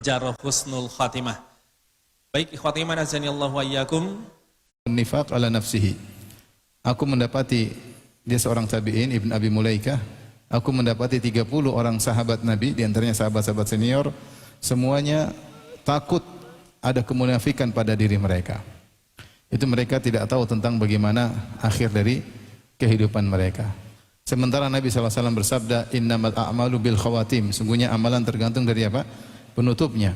mengejar husnul khatimah. Baik, ikhwati iman azanillahu wa iyyakum. Nifaq ala nafsihi. Aku mendapati, dia seorang tabi'in, Ibn Abi Mulaikah. Aku mendapati 30 orang sahabat Nabi, di antaranya sahabat-sahabat senior, semuanya takut ada kemunafikan pada diri mereka. Itu mereka tidak tahu tentang bagaimana akhir dari kehidupan mereka. Sementara Nabi SAW bersabda, innamal a'malu bil khawatim. Sungguhnya amalan tergantung dari apa? Penutupnya.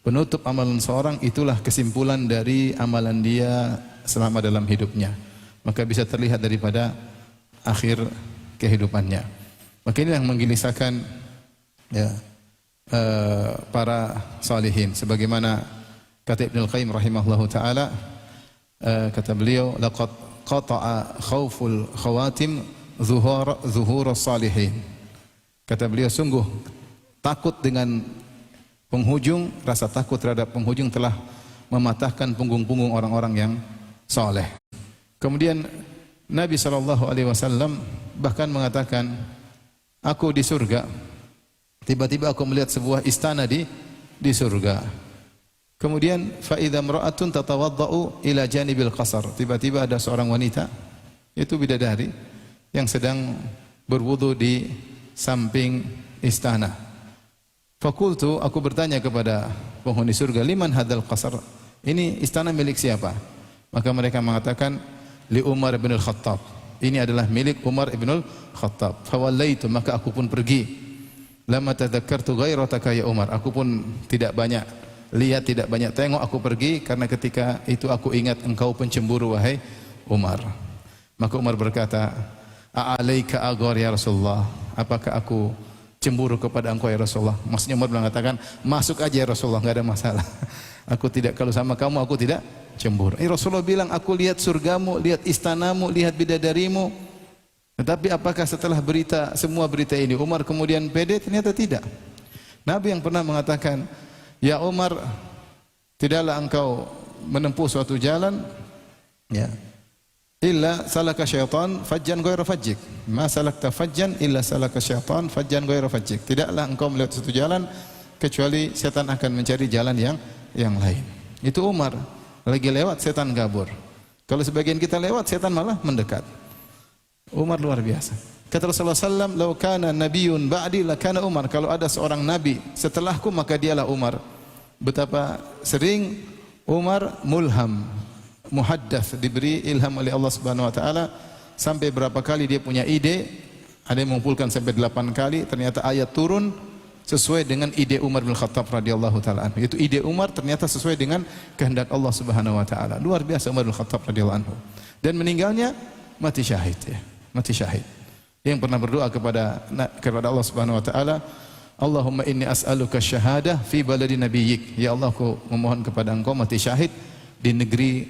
Penutup amalan seorang itulah kesimpulan dari amalan dia selama dalam hidupnya. Maka bisa terlihat daripada akhir kehidupannya. Maka ini yang menggelisahkan ya, para salihin. Sebagaimana kata Ibnul Qayyim rahimahullahu ta'ala, kata beliau, laqad qata'a khawful khawatim zuhur salihin. Kata beliau, sungguh takut dengan penghujung, rasa takut terhadap penghujung telah mematahkan punggung-punggung orang-orang yang saleh. Kemudian Nabi SAW bahkan mengatakan, aku di surga, tiba-tiba aku melihat sebuah istana di surga. Kemudian fa'idha mra'atun tatawadda'u ila janibil qasar. Tiba-tiba ada seorang wanita, itu bidadari, yang sedang berwudu di samping istana. Fakultu, aku bertanya kepada penghuni surga, liman hadal qasar? Ini istana milik siapa? Maka mereka mengatakan, li Umar bin al-Khattab. Ini adalah milik Umar bin al-Khattab. Fawallaitu, maka aku pun pergi. Lama tadzakartu ghairataka ya Umar. Aku pun tidak banyak lihat, tidak banyak tengok, aku pergi karena ketika itu aku ingat engkau pencemburu wahai Umar. Maka Umar berkata, a'alaika aghar ya Rasulullah? Apakah aku cemburu kepada engkau ya Rasulullah? Maksudnya Umar mengatakan, masuk aja ya Rasulullah, enggak ada masalah. Aku tidak, kalau sama kamu aku tidak cemburu. Rasulullah bilang, aku lihat surgamu, lihat istanamu, lihat bidadarimu. Tetapi apakah setelah berita, semua berita ini Umar kemudian pede? Ternyata tidak. Nabi yang pernah mengatakan, ya Umar, tidaklah engkau menempuh suatu jalan, ya, illa salaka syaitan fajjan ghayra fajjik. Ma salakta fajjan illa salaka syaitan fajjan ghayra fajjik. Tidaklah engkau melihat suatu jalan kecuali setan akan mencari jalan yang lain. Itu Umar. Lagi lewat, setan kabur. Kalau sebagian kita lewat, setan malah mendekat. Umar luar biasa. Kata Rasulullah SAW, "Lau kana nabiyyun ba'di lakana Umar." Kalau ada seorang nabi setelahku, maka dialah Umar. Betapa sering Umar mulham, muhaddats, diberi ilham oleh Allah Subhanahu wa taala, sampai berapa kali dia punya ide, ada yang mengumpulkan sampai 8 kali, ternyata ayat turun sesuai dengan ide Umar bin Khattab radhiyallahu taala anhu. Itu ide Umar ternyata sesuai dengan kehendak Allah Subhanahu wa taala. Luar biasa Umar bin Khattab radhiyallahu anhu. Dan meninggalnya mati syahid, ya. Mati syahid. Yang pernah berdoa kepada Allah Subhanahu wa taala, Allahumma inni as'aluka syahadah fi baladi nabiyyik. Ya Allah, aku memohon kepada Engkau mati syahid di negeri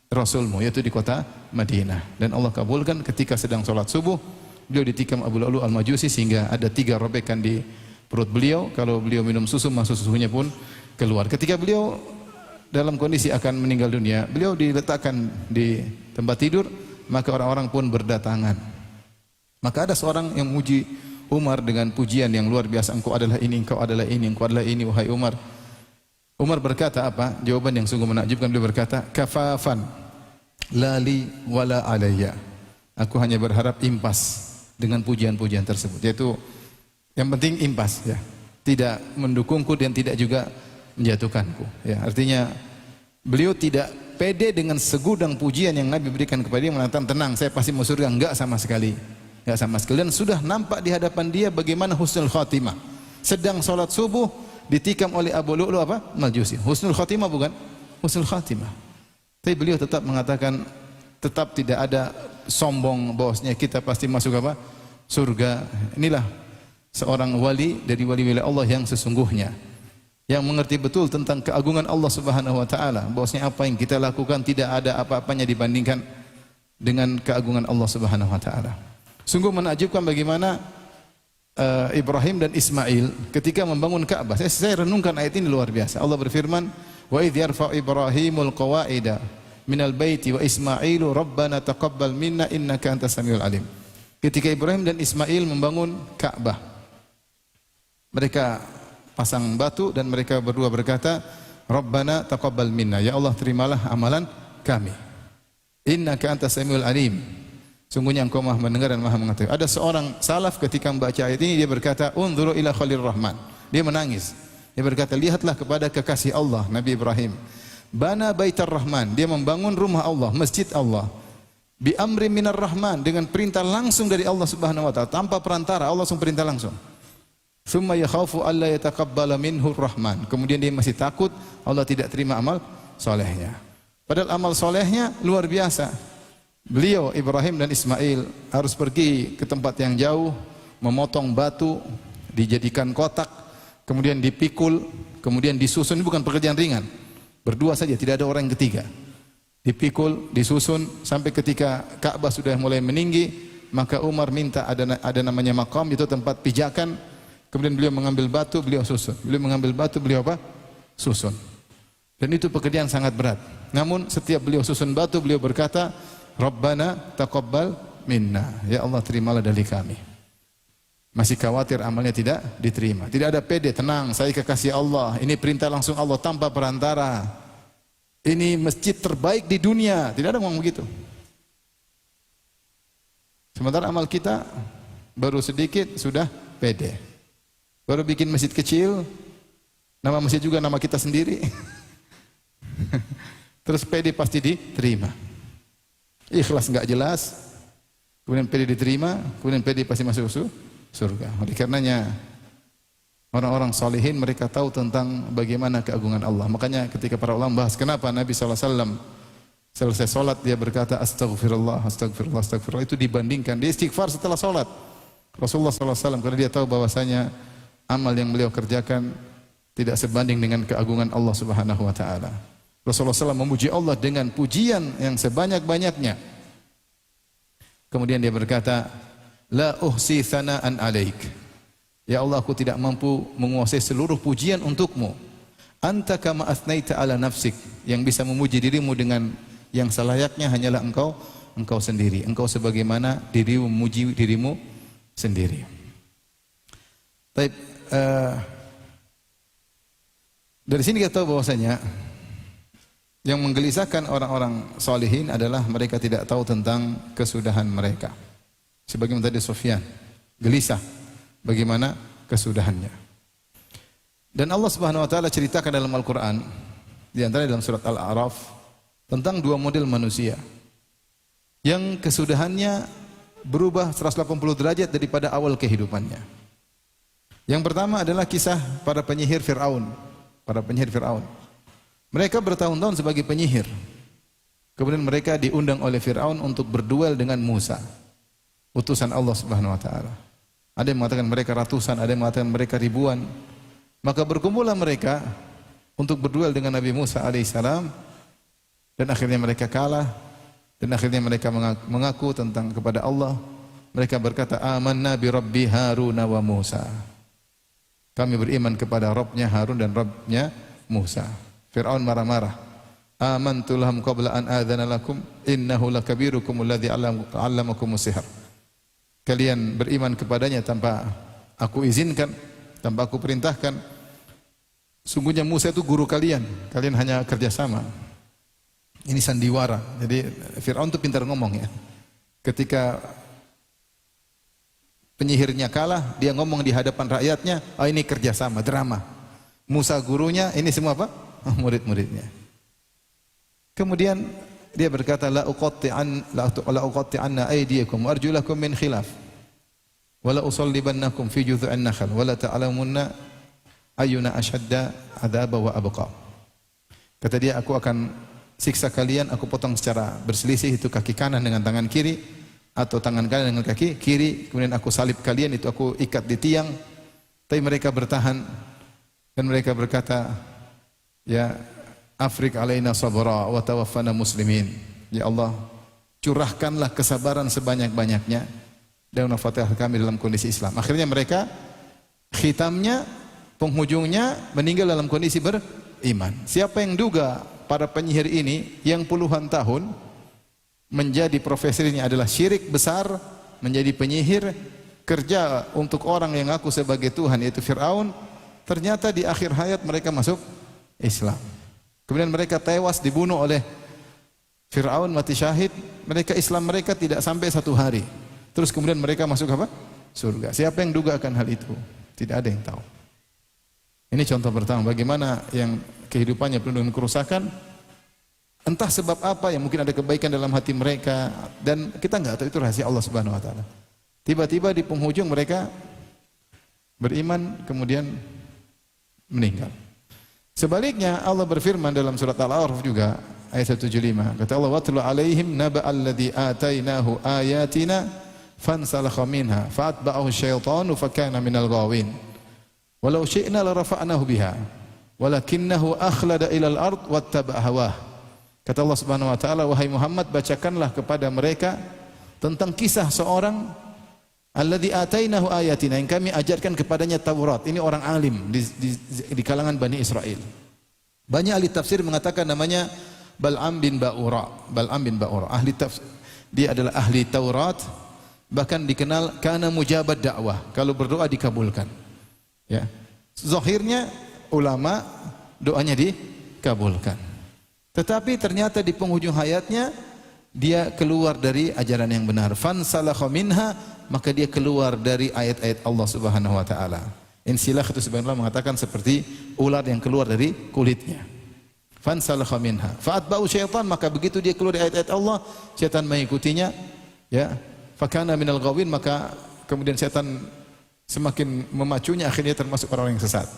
Rasulmu, yaitu di kota Madinah. Dan Allah kabulkan. Ketika sedang sholat subuh, beliau ditikam Abu Lu'lu' al-Majusi sehingga ada 3 robekan di perut beliau. Kalau beliau minum susu, masuk susunya pun keluar. Ketika beliau dalam kondisi akan meninggal dunia, beliau diletakkan di tempat tidur, maka orang-orang pun berdatangan. Maka ada seorang yang memuji Umar dengan pujian yang luar biasa. Engkau adalah ini, engkau adalah ini, engkau adalah ini, wahai Umar. Umar berkata apa? Jawaban yang sungguh menakjubkan. Beliau berkata, kafafan lali wala alayya. Aku hanya berharap impas dengan pujian-pujian tersebut. Yaitu yang penting impas, ya. Tidak mendukungku dan tidak juga menjatuhkanku, ya. Artinya beliau tidak pede dengan segudang pujian yang Nabi berikan kepada dia, mengatakan tenang, saya pasti mau surga. Enggak sama sekali. Enggak sama sekali. Dan sudah nampak di hadapan dia bagaimana husnul khatimah. Sedang salat subuh ditikam oleh Abu Lu'lu' apa? Majusi. Husnul khatimah bukan? Husnul khatimah. Tapi beliau tetap mengatakan, tetap tidak ada sombong bahwasanya kita pasti masuk apa? Surga. Inilah seorang wali dari wali-wali Allah yang sesungguhnya, yang mengerti betul tentang keagungan Allah Subhanahu wa taala, bahwasanya apa yang kita lakukan tidak ada apa-apanya dibandingkan dengan keagungan Allah Subhanahu wa taala. Sungguh menakjubkan bagaimana Ibrahim dan Ismail ketika membangun Ka'bah. Saya renungkan ayat ini luar biasa. Allah berfirman, "Wa idh yarfa'u Ibrahimul qawa'ida minal baiti wa Ismailu rabbana taqabbal minna innaka antas samiul alim." Ketika Ibrahim dan Ismail membangun Ka'bah, mereka pasang batu dan mereka berdua berkata, Rabbana taqabbal minna, ya Allah terimalah amalan kami. Innaka antas samiul alim. Sungguhnya Engkau Maha mendengar dan Maha mengetahui. Ada seorang salaf ketika membaca ayat ini dia berkata, "Unzuru ila Khalil Rahman." Dia menangis. Dia berkata, "Lihatlah kepada kekasih Allah, Nabi Ibrahim. Bana baitar Rahman." Dia membangun rumah Allah, masjid Allah. Bi amri minar Rahman, dengan perintah langsung dari Allah Subhanahu wa taala, tanpa perantara, Allah langsung perintah langsung. Tsumma yakhafu alla yataqabbala minhu Rahman. Kemudian dia masih takut Allah tidak terima amal solehnya. Padahal amal solehnya luar biasa. Beliau Ibrahim dan Ismail harus pergi ke tempat yang jauh, memotong batu, dijadikan kotak, kemudian dipikul, kemudian disusun. Ini bukan pekerjaan ringan. Berdua saja, tidak ada orang yang ketiga. Dipikul, disusun sampai ketika Ka'bah sudah mulai meninggi, maka Umar minta ada namanya maqam, itu tempat pijakan. Kemudian beliau mengambil batu, beliau susun. Beliau mengambil batu, beliau apa? Susun. Dan itu pekerjaan sangat berat. Namun setiap beliau susun batu, beliau berkata, Rabbana taqabbal minna. Ya Allah terimalah dari kami. Masih khawatir amalnya tidak diterima. Tidak ada pede, tenang, saya kekasih Allah. Ini perintah langsung Allah tanpa perantara. Ini masjid terbaik di dunia. Tidak ada ngomong begitu. Sementara amal kita baru sedikit sudah pede. Baru bikin masjid kecil, nama masjid juga nama kita sendiri. Terus pede pasti diterima. Ikhlas enggak jelas, kemudian pede diterima, kemudian pede pasti masuk surga. Oleh karenanya orang-orang salihin mereka tahu tentang bagaimana keagungan Allah. Makanya ketika para ulama bahas kenapa Nabi SAW selesai solat dia berkata astagfirullah, astagfirullah, astagfirullah, itu dibandingkan dia istighfar setelah solat. Rasulullah SAW karena dia tahu bahwasanya amal yang beliau kerjakan tidak sebanding dengan keagungan Allah Subhanahu wa taala. Rasulullah SAW memuji Allah dengan pujian yang sebanyak-banyaknya. Kemudian dia berkata, La uhsi thana'an alaik. Ya Allah, aku tidak mampu menguasai seluruh pujian untukmu. Anta kama athnaita ala nafsik. Yang bisa memuji dirimu dengan yang selayaknya hanyalah engkau sendiri. Engkau sebagaimana dirimu memuji dirimu sendiri. Baik, dari sini kita tahu bahwasanya yang menggelisahkan orang-orang salihin adalah mereka tidak tahu tentang kesudahan mereka. Sebagaimana tadi Sufyan, gelisah bagaimana kesudahannya. Dan Allah Subhanahu wa taala ceritakan dalam Al-Qur'an, di antara dalam surat Al-A'raf, tentang dua model manusia yang kesudahannya berubah 180 derajat daripada awal kehidupannya. Yang pertama adalah kisah para penyihir Fir'aun. Mereka bertahun-tahun sebagai penyihir. Kemudian mereka diundang oleh Fir'aun untuk berduel dengan Musa, utusan Allah Subhanahu wa taala. Ada yang mengatakan mereka ratusan, ada yang mengatakan mereka ribuan. Maka berkumpullah mereka untuk berduel dengan Nabi Musa alaihissalam, dan akhirnya mereka kalah, dan akhirnya mereka mengaku tentang kepada Allah. Mereka berkata, "Amanna bi Rabbi Harun wa Musa." Kami beriman kepada Rabbnya Harun dan Rabbnya Musa. Fir'aun marah-marah. Amantu lahum qabla an adzana lakum innahu lakabirukum alladzi 'allamakumus sihr. Kalian beriman kepadanya tanpa aku izinkan, tanpa aku perintahkan. Sungguhnya Musa itu guru kalian. Kalian hanya kerjasama. Ini sandiwara. Jadi Fir'aun itu pintar ngomong ya. Ketika penyihirnya kalah, dia ngomong di hadapan rakyatnya, "Oh ini kerjasama, drama." Musa gurunya, ini semua apa? Murid-muridnya. Kemudian dia berkata, la uqatti'anna aydiyakum wa arjulakum min khilaf wa la usallibannakum fi judhu'in nakhl wa la ta'lamunna ayyuna ashadda 'adzaba wa abqa. Kata dia, aku akan siksa kalian, aku potong secara berselisih, itu kaki kanan dengan tangan kiri atau tangan kanan dengan kaki kiri, kemudian aku salib kalian, itu aku ikat di tiang. Tapi mereka bertahan dan mereka berkata, ya afrik alaina sabra wa tawaffana muslimin. Ya Allah, curahkanlah kesabaran sebanyak-banyaknya dan wafatkan kami dalam kondisi Islam. Akhirnya mereka khitamnya, penghujungnya meninggal dalam kondisi beriman. Siapa yang duga para penyihir ini yang puluhan tahun menjadi profesinya adalah syirik besar, menjadi penyihir, kerja untuk orang yang ngaku sebagai Tuhan yaitu Fir'aun, Ternyata di akhir hayat mereka masuk Islam. Kemudian mereka tewas dibunuh oleh Fir'aun, mati syahid. Mereka Islam mereka tidak sampai 1 hari. Terus kemudian mereka masuk apa? Surga. Siapa yang duga akan hal itu? Tidak ada yang tahu. Ini contoh pertama bagaimana yang kehidupannya penuh dengan kerusakan. Entah sebab apa, yang mungkin ada kebaikan dalam hati mereka dan kita enggak tahu, itu rahasia Allah Subhanahu wa taala. Tiba-tiba di penghujung mereka beriman kemudian meninggal. Sebaliknya Allah berfirman dalam surat Al-A'raf juga ayat 175. Kata Allah, "Watlu 'alaihim naba'al ladzi atainahu ayatina fansalakha minha fa'atba'ahu asyaitanu fakana minal ghawin. Walau syi'na la rafa'nahu biha walakinnahu akhlada ilal ard wattaba'a hawah." Kata Allah Subhanahu wa taala, wahai Muhammad, bacakanlah kepada mereka tentang kisah seorang alladzi atainahu ayatina, yang kami ajarkan kepadanya Taurat. Ini orang alim di kalangan Bani Israel. Banyak ahli tafsir mengatakan namanya Bal'am bin Ba'ura. Bal'am bin Ba'ura. Ahli tafsir, dia adalah ahli Taurat, bahkan dikenal kana mujabat dakwah. Kalau berdoa dikabulkan. Ya. Zahirnya ulama doanya dikabulkan. Tetapi ternyata di penghujung hayatnya dia keluar dari ajaran yang benar. Fansalakha minha, maka dia keluar dari ayat-ayat Allah Subhanahu wa taala. Insilah itu sebenarnya mengatakan seperti ular yang keluar dari kulitnya. Fansalakha minha fa'atba'u syaitan, maka begitu dia keluar dari ayat-ayat Allah, syaitan mengikutinya, ya. Fakana minal ghawin, maka kemudian syaitan semakin memacunya, akhirnya termasuk orang yang sesat.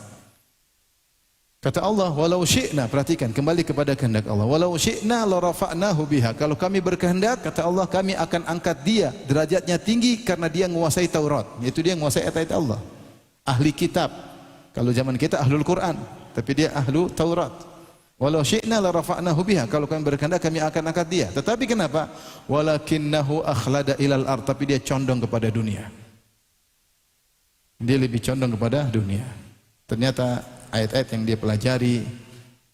Kata Allah, walau syi'na, perhatikan kembali kepada kehendak Allah. Walau syi'na la rafa'nahu biha. Kalau kami berkehendak, kata Allah, kami akan angkat dia derajatnya tinggi karena dia menguasai Taurat, yaitu dia menguasai ayat-ayat Allah. Ahli kitab. Kalau zaman kita ahlul Quran, tapi dia ahlu Taurat. Walau syi'na la rafa'nahu biha. Kalau kami berkehendak, kami akan angkat dia. Tetapi kenapa? Walakinnahu akhlada ilal ard, tapi dia condong kepada dunia. Dia lebih condong kepada dunia. Ternyata ayat-ayat yang dia pelajari,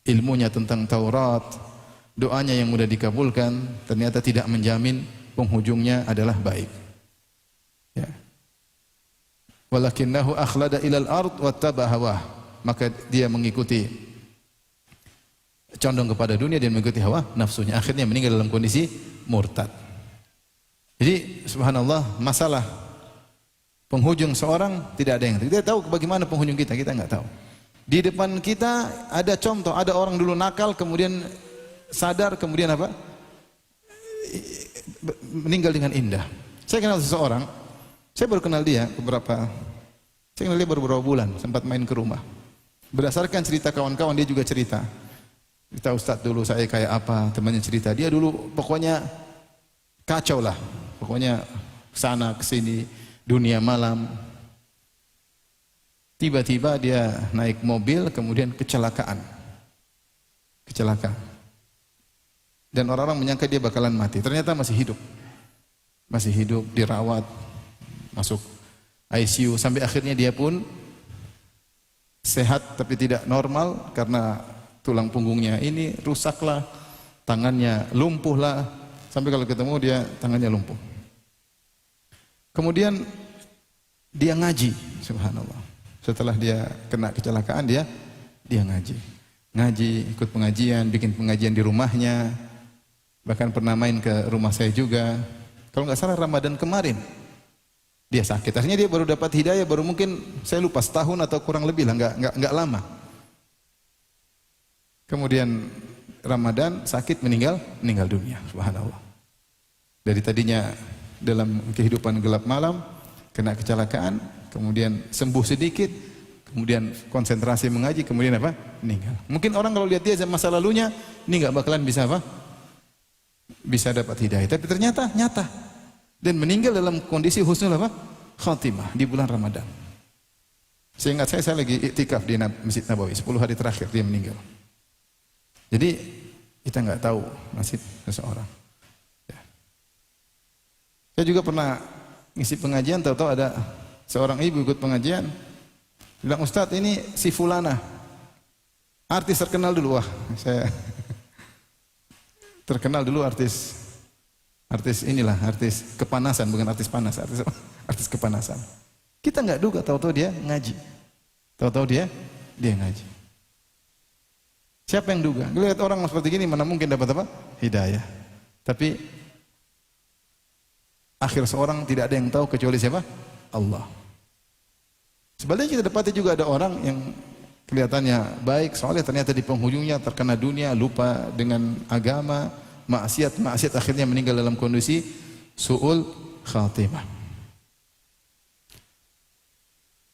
ilmunya tentang Taurat, doanya yang mudah dikabulkan, ternyata tidak menjamin penghujungnya adalah baik. Ya. Walakinnahu akhlada ilal ard wattaba hawah, maka dia mengikuti, condong kepada dunia dan mengikuti hawa nafsunya, akhirnya meninggal dalam kondisi murtad. Jadi subhanallah, masalah penghujung seorang tidak ada yang tahu. Kita tahu bagaimana penghujung kita enggak tahu. Di depan kita ada contoh, ada orang dulu nakal, kemudian sadar, kemudian apa? Meninggal dengan indah. Saya kenal seseorang, saya baru kenal dia beberapa bulan, sempat main ke rumah. Berdasarkan cerita kawan-kawan, dia juga cerita. Kita Ustaz dulu saya kayak apa, temannya cerita. Dia dulu pokoknya kacau lah, pokoknya sana kesini, dunia malam. Tiba-tiba dia naik mobil, kemudian kecelakaan. Dan orang-orang menyangka dia bakalan mati. Ternyata masih hidup. Masih hidup, dirawat, masuk ICU, sampai akhirnya dia pun sehat tapi tidak normal karena tulang punggungnya ini rusaklah, tangannya lumpuhlah, sampai kalau ketemu dia tangannya lumpuh. Kemudian dia ngaji, subhanallah. Setelah dia kena kecelakaan, dia ngaji, ikut pengajian, bikin pengajian di rumahnya, bahkan pernah main ke rumah saya juga. Kalau nggak salah Ramadan kemarin dia sakit, akhirnya dia baru dapat hidayah, baru mungkin saya lupa setahun atau kurang lebih lah, nggak lama. Kemudian Ramadan sakit, meninggal dunia, subhanallah. Dari tadinya dalam kehidupan gelap malam, kena kecelakaan, kemudian sembuh sedikit, kemudian konsentrasi mengaji, kemudian apa? Meninggal. Mungkin orang kalau lihat dia masa lalunya, ini nggak bakalan bisa apa? Bisa dapat hidayah. Tapi ternyata nyata. Dan meninggal dalam kondisi husnul apa? Khatimah di bulan Ramadan. Seingat saya lagi iktikaf di Masjid Nabawi, 10 hari terakhir dia meninggal. Jadi kita nggak tahu nasib seseorang. Ya. Saya juga pernah ngisi pengajian, tahu-tahu ada seorang ibu ikut pengajian, bilang, Ustadz ini si fulana, artis terkenal dulu. Wah, saya terkenal dulu artis inilah, artis kepanasan, bukan artis panas, artis kepanasan. Kita nggak duga, tahu-tahu dia ngaji. Tahu-tahu dia ngaji. Siapa yang duga? Lihat orang seperti gini mana mungkin dapat apa? Hidayah. Tapi akhir seorang tidak ada yang tahu kecuali siapa? Allah. Sebaliknya kita dapati juga ada orang yang kelihatannya baik, soalnya ternyata di penghujungnya terkena dunia, lupa dengan agama, maksiat akhirnya meninggal dalam kondisi su'ul khatimah.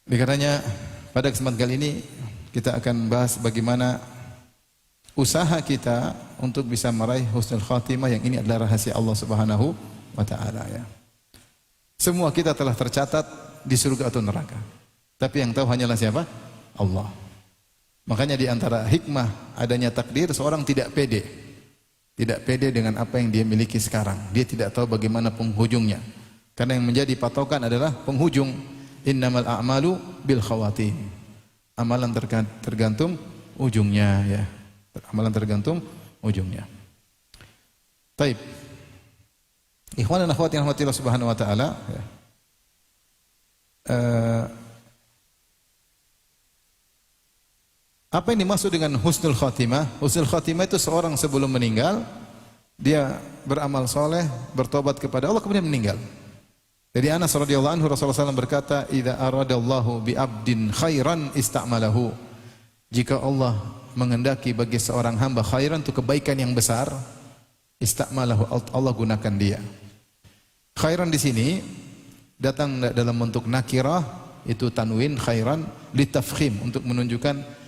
Dikarenanya pada kesempatan kali ini kita akan bahas bagaimana usaha kita untuk bisa meraih husnul khatimah, yang ini adalah rahasia Allah Subhanahu wa taala ya. Semua kita telah tercatat di surga atau neraka. Tapi yang tahu hanyalah siapa? Allah. Makanya di antara hikmah adanya takdir, seorang tidak pede. Tidak pede dengan apa yang dia miliki sekarang. Dia tidak tahu bagaimana penghujungnya. Karena yang menjadi patokan adalah penghujung. Innamal a'malu bil khawatim. Amalan tergantung ujungnya ya. Amalan tergantung ujungnya. Taib. Ikhwan dan akhwat yang rahmatillah subhanahu wa ta'ala ya. Apa yang dimaksud dengan husnul khatimah? Husnul khatimah itu seorang sebelum meninggal dia beramal soleh, bertobat kepada Allah, kemudian meninggal. Jadi Anas radhiyallahu anhu, Rasulullah SAW berkata, "Idza aradallahu bi 'abdin khairan ista'malahu." Jika Allah menghendaki bagi seorang hamba khairan, itu kebaikan yang besar, ista'malahu, Allah gunakan dia. Khairan di sini datang dalam bentuk nakirah, itu tanwin, khairan litafkhim, untuk menunjukkan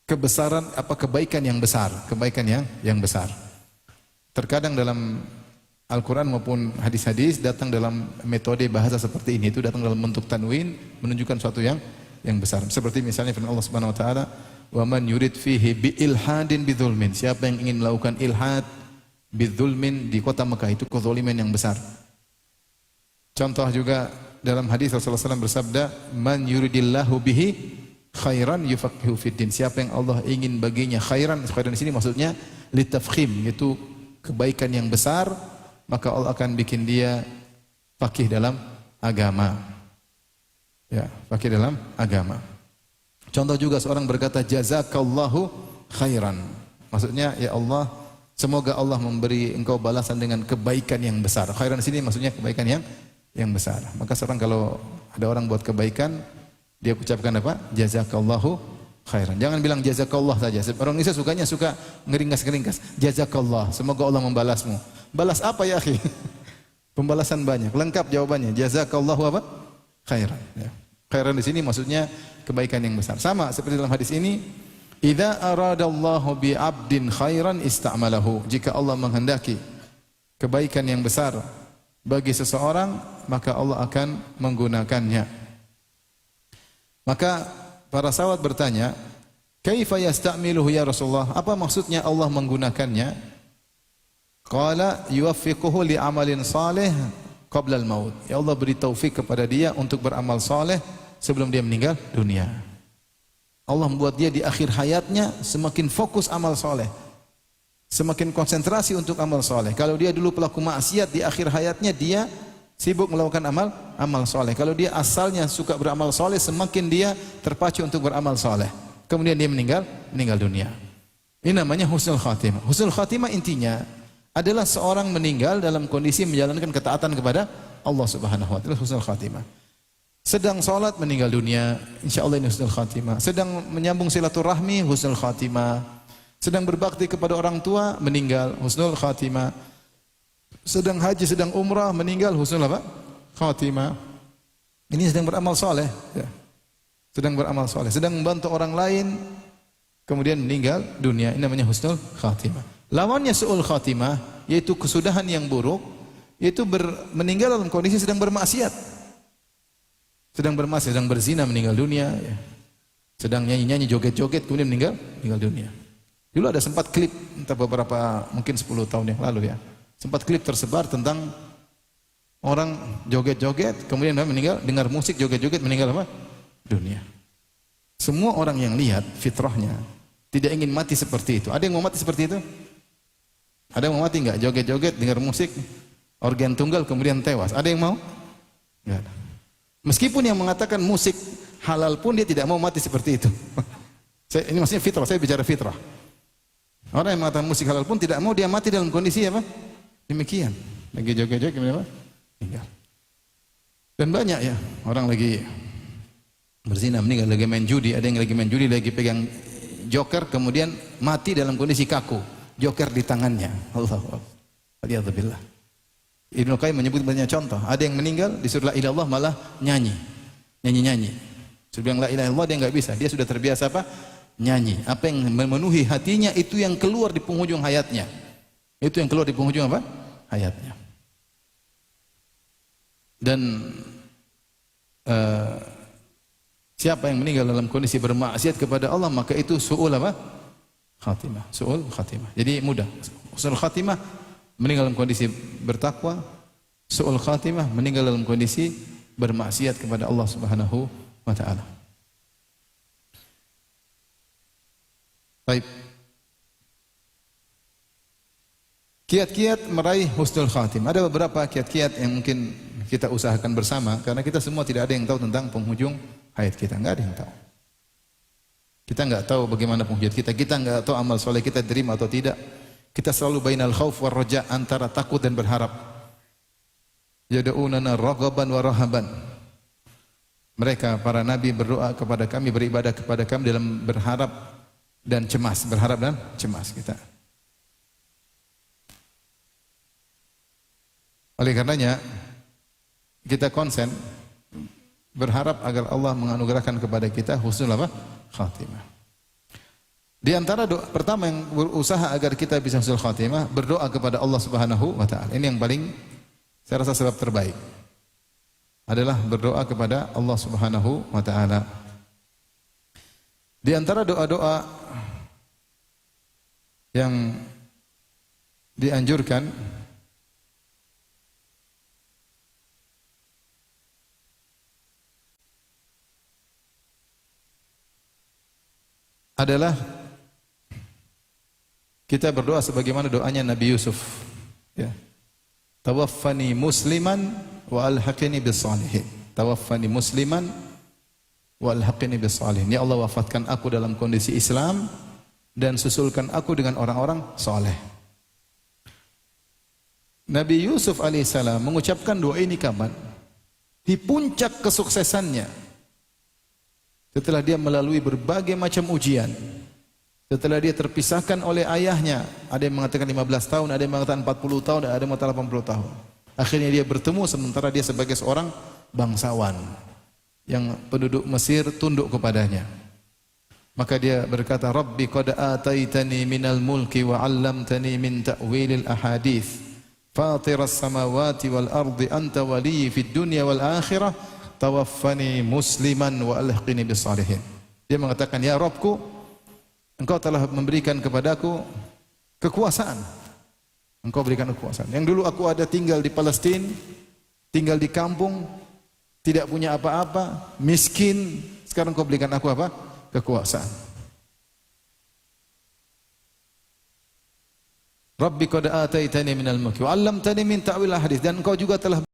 kebesaran kebaikan yang besar, kebaikan yang besar. Terkadang dalam Al-Quran maupun hadis-hadis datang dalam metode bahasa seperti ini, itu datang dalam bentuk tanwin, menunjukkan suatu yang besar. Seperti misalnya firman Allah Subhanahu wa taala, "Wa man yurid fihi bi ilhadin bidzulmin." Siapa yang ingin melakukan ilhad bidzulmin di kota Mekah, itu kezaliman yang besar. Contoh juga dalam hadis Rasulullah SAW bersabda, "Man yuridillahu bihi khairan yufaqihu fiddin." Siapa yang Allah ingin baginya khairan, khairan di sini maksudnya litafkhim, yaitu kebaikan yang besar, maka Allah akan bikin dia faqih dalam agama. Ya, faqih dalam agama. Contoh juga seorang berkata jazakallahu khairan. Maksudnya ya Allah, semoga Allah memberi engkau balasan dengan kebaikan yang besar. Khairan di sini maksudnya kebaikan yang besar. Maka seorang kalau ada orang buat kebaikan, dia ucapkan apa? Jazakallahu khairan. Jangan bilang jazakallah saja. Orang Indonesia suka ngeringkas-ngeringkas. Jazakallah, semoga Allah membalasmu. Balas apa ya akhi? Pembalasan banyak. Lengkap jawabannya. Jazakallahu apa? Khairan. Ya. Khairan di sini maksudnya kebaikan yang besar. Sama seperti dalam hadis ini, idza aradallahu bi 'abdin khairan ista'malahu. Jika Allah menghendaki kebaikan yang besar bagi seseorang, maka Allah akan menggunakannya. Maka para sahabat bertanya, "Kaifa yasta'miluhu ya Rasulullah?" Apa maksudnya Allah menggunakannya? Qala yuwaffiquhu li amalin salih qabla al-maut. Ya Allah beri taufik kepada dia untuk beramal saleh sebelum dia meninggal dunia. Allah membuat dia di akhir hayatnya semakin fokus amal saleh, semakin konsentrasi untuk amal saleh. Kalau dia dulu pelaku maksiat, di akhir hayatnya dia sibuk melakukan amal saleh. Kalau dia asalnya suka beramal saleh, semakin dia terpacu untuk beramal saleh. Kemudian dia meninggal dunia. Ini namanya husnul khatimah. Husnul khatimah intinya adalah seorang meninggal dalam kondisi menjalankan ketaatan kepada Allah Subhanahu wa taala, husnul khatimah. Sedang salat meninggal dunia, insyaallah ini husnul khatimah. Sedang menyambung silaturahmi, husnul khatimah. Sedang berbakti kepada orang tua, meninggal, husnul khatimah. Sedang haji, sedang umrah, meninggal, husnul apa? Khatimah. Ini sedang beramal saleh, ya. Sedang beramal saleh, sedang membantu orang lain, kemudian meninggal dunia. Ini namanya husnul khatimah. Lawannya su'ul khatimah, yaitu kesudahan yang buruk, yaitu meninggal dalam kondisi sedang bermaksiat. Sedang bermaksiat, sedang berzina, meninggal dunia, ya. Sedang nyanyi-nyanyi, joget-joget, kemudian meninggal dunia. Dulu ada sempat klip, entah beberapa, mungkin 10 tahun yang lalu ya. Sempat klip tersebar tentang orang joget-joget, kemudian meninggal, dengar musik, joget-joget, meninggal apa? Dunia. Semua orang yang lihat fitrahnya tidak ingin mati seperti itu. Ada yang mau mati seperti itu? Ada yang mau mati enggak? Joget-joget, dengar musik, organ tunggal, kemudian tewas. Ada yang mau? Enggak ada. Meskipun yang mengatakan musik halal pun dia tidak mau mati seperti itu. Ini maksudnya fitrah, saya bicara fitrah. Orang yang mengatakan musik halal pun tidak mau dia mati dalam kondisi apa? Demikian. Lagi joget-joget gimana? Tinggal. Dan banyak ya, orang lagi berzina meninggal, lagi main judi, ada yang lagi main judi, lagi pegang joker, kemudian mati dalam kondisi kaku. Joker di tangannya. Allahu Akbar. Waliyadzubillah. Ibnu Qayyim menyebut banyak contoh. Ada yang meninggal disuruh la ilaha illallah malah nyanyi. Nyanyi-nyanyi. Suruh bilang la ilaha illallah dia enggak bisa. Dia sudah terbiasa apa? Nyanyi. Apa yang memenuhi hatinya itu yang keluar di penghujung hayatnya. Itu yang keluar di penghujung apa? Hayatnya. Dan siapa yang meninggal dalam kondisi bermaksiat kepada Allah maka itu su'ul apa? Khatimah. Su'ul khatimah. Jadi mudah. Su'ul khatimah meninggal dalam kondisi bertakwa, su'ul khatimah meninggal dalam kondisi bermaksiat kepada Allah Subhanahu wa taala. Baik. Kiat-kiat meraih husnul khatimah. Ada beberapa kiat-kiat yang mungkin kita usahakan bersama karena kita semua tidak ada yang tahu tentang penghujung hayat kita, enggak ada yang tahu. Kita enggak tahu bagaimana penghujung kita, kita enggak tahu amal soleh kita diterima atau tidak. Kita selalu bainal khauf war raja, antara takut dan berharap. Yad'unana raghaban wa rahaban. Mereka para nabi berdoa kepada kami, beribadah kepada kami dalam berharap dan cemas, berharap dan cemas kita. Oleh karenanya kita konsen berharap agar Allah menganugerahkan kepada kita husnul apa? Khatimah. Di antara doa pertama yang berusaha agar kita bisa husnul khatimah, berdoa kepada Allah Subhanahu wa taala. Ini yang paling saya rasa sebab terbaik. Adalah berdoa kepada Allah Subhanahu wa taala. Di antara doa-doa yang dianjurkan adalah kita berdoa sebagaimana doanya Nabi Yusuf. Ya. Tawaffani musliman wa alhaqini bis salihin. Tawaffani musliman wa alhaqini bis salihin. Ya Allah, wafatkan aku dalam kondisi Islam dan susulkan aku dengan orang-orang saleh. Nabi Yusuf alaihissalam mengucapkan doa ini kapan? Di puncak kesuksesannya. Setelah dia melalui berbagai macam ujian. Setelah dia terpisahkan oleh ayahnya, ada yang mengatakan 15 tahun, ada yang mengatakan 40 tahun, ada yang mengatakan 80 tahun. Akhirnya dia bertemu sementara dia sebagai seorang bangsawan yang penduduk Mesir tunduk kepadanya. Maka dia berkata, Rabbi qad ataitani minal mulki wa 'allamtani min ta'wilil ahadits. Fatiras samawati wal ardi anta waliyyi fid dunya wal akhirah. Tawaffani musliman wa alhiqni bis salihin. Dia mengatakan, ya Rabbku, Engkau telah memberikan kepadaku kekuasaan. Engkau berikan kekuasaan. Yang dulu aku ada tinggal di Palestina, tinggal di kampung, tidak punya apa-apa, miskin. Sekarang Engkau berikan aku apa? Kekuasaan. Rabbi qad ataitani minal mulki wa 'allamtani min ta'wil ahadits. Dan Engkau juga telah